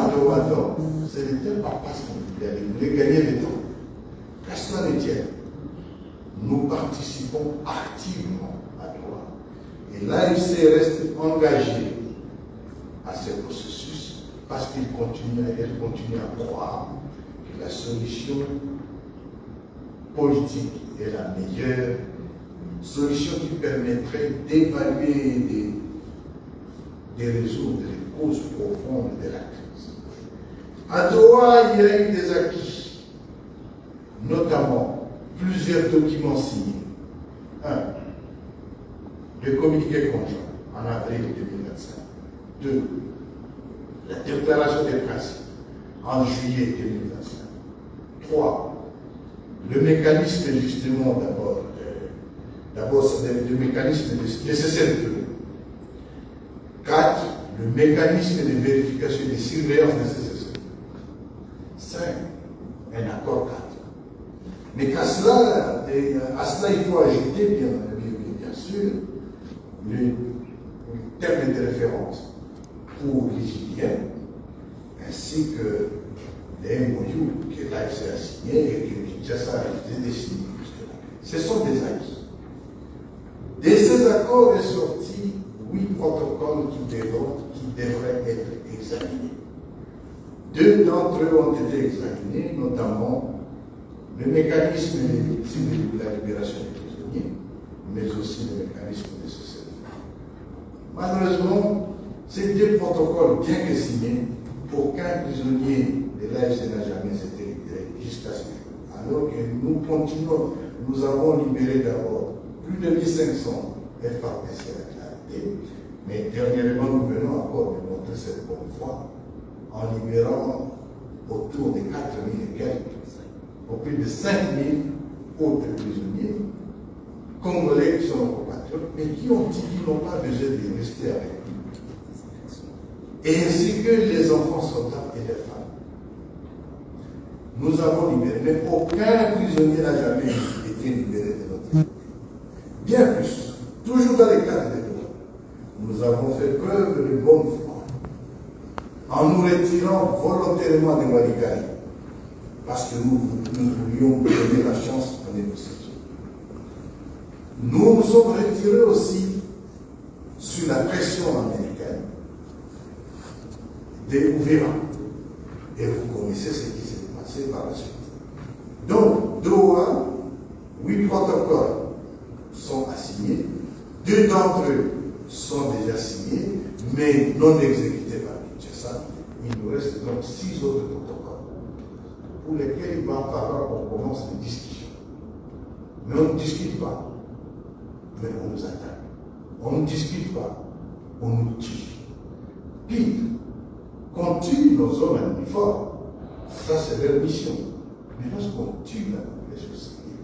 à Doha, ce n'était pas parce qu'on voulait gagner le temps. Qu'à cela ne tienne, nous participons activement à Doha. Et l'AFC reste engagé à ce processus parce qu'elle continue à croire que la solution politique est la meilleure solution qui permettrait d'évaluer de résoudre les causes profondes de la crise. À Doha, il y a eu des acquis, notamment plusieurs documents signés. Un, le communiqué conjoint en avril 2025. Deux, la déclaration des principes en juillet 2025. Trois, le mécanisme justement d'abord le mécanisme de cessez-le-feu. 4. Le mécanisme de vérification et de surveillance de ces cessez-le-feu. 5. Un accord 4. Mais qu'à cela, il faut ajouter, bien sûr, le terme de référence pour l'Égyptien, ainsi que les MOU que l'AFC a signé et que Kinshasa a refusé de signer. Ce sont des acquis. De ces accords est sorti 8 protocoles qui devraient être examinés. 2 d'entre eux ont été examinés, notamment le mécanisme de la libération des prisonniers, mais aussi le mécanisme de cessez-le-feu. Malheureusement, ces 2 protocoles, bien que signés, aucun prisonnier de l'AFC n'a jamais été libéré jusqu'à ce jour. Alors que nous continuons, nous avons libéré d'abord plus de 1500 FAPC à la clarté, mais dernièrement nous venons encore de montrer cette bonne foi en libérant autour de 4000 et quelques, pour plus de 5000 autres prisonniers congolais qui sont nos compatriotes, mais qui ont dit qu'ils n'ont pas besoin de rester avec nous. Et ainsi que les enfants soldats et les femmes. Nous avons libéré, mais aucun prisonnier n'a jamais été libéré de notre pays. Bien plus, toujours dans les cadres des droits, nous avons fait preuve de bonne foi en nous retirant volontairement de Walikari, parce que nous voulions donner la chance à négociation. Nous nous sommes retirés aussi sur la pression américaine des Ouvira. Et vous connaissez ce qui s'est passé par la suite. Donc, Doha, 8 protocoles sont assignés, 2 d'entre eux sont déjà signés, mais non exécutés par Kinshasa. Il nous reste donc 6 autres protocoles pour lesquels il va falloir qu'on commence une discussion. Mais on ne discute pas, mais on nous attaque. On ne discute pas, on nous tue. Pire, qu'on tue nos hommes en uniforme, ça c'est leur mission. Mais lorsqu'on tue la population civile,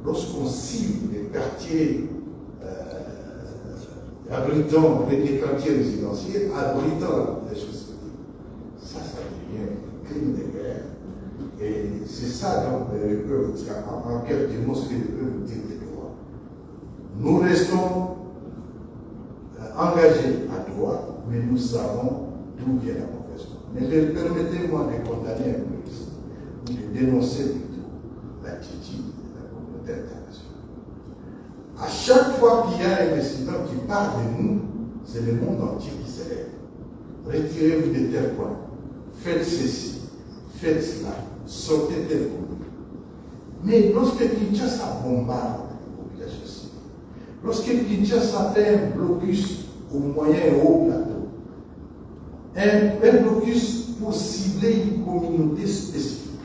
lorsqu'on cible les quartiers abritant les quartiers résidentiels, abritant les choses civiles, ça devient un crime de guerre. Et c'est ça donc en quelques mots ce que je peux vous dire de Doha. Nous restons engagés à Doha, mais nous savons d'où vient la mauvaise foi. Mais permettez-moi de condamner un peu ici, de dénoncer plutôt l'attitude de la communauté internationale. À chaque fois qu'il y a un incident qui parle de nous, c'est le monde entier qui s'élève. Retirez-vous de tel point, faites ceci, faites cela, sortez tel point. Mais lorsque Kinshasa bombarde la population civile, lorsque Kinshasa fait un blocus au moyen et haut plateau, un blocus pour cibler une communauté spécifique,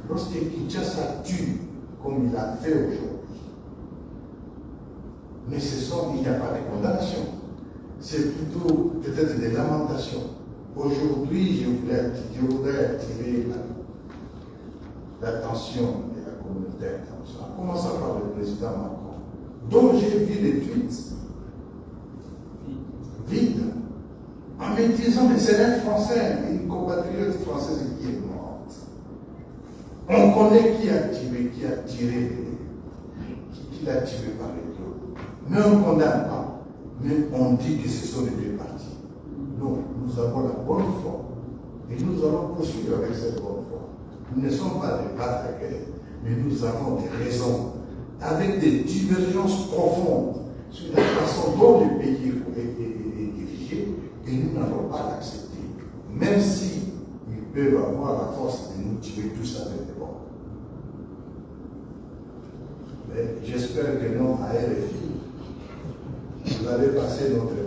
lorsque Kinshasa tue, comme il a fait aujourd'hui, mais il n'y a pas de condamnation, c'est plutôt peut-être des lamentations. Aujourd'hui, je voudrais attirer l'attention de la communauté internationale, en commençant par le président Macron, dont j'ai vu des tweets vides, en me disant, mais c'est un Français, une compatriote française qui est morte. On connaît qui l'a tiré par les dos. Mais on ne condamne pas. Mais on dit que ce sont les deux parties. Non, nous avons la bonne foi Et nous allons poursuivre avec cette bonne foi. Nous ne sommes pas des batailles, mais nous avons des raisons, avec des divergences profondes sur la façon dont le pays est dirigé, et nous n'allons pas l'accepter, même si ils peuvent avoir la force de nous tuer tous avec des bombes. Mais j'espère que non, à RFI, vous allez passer notre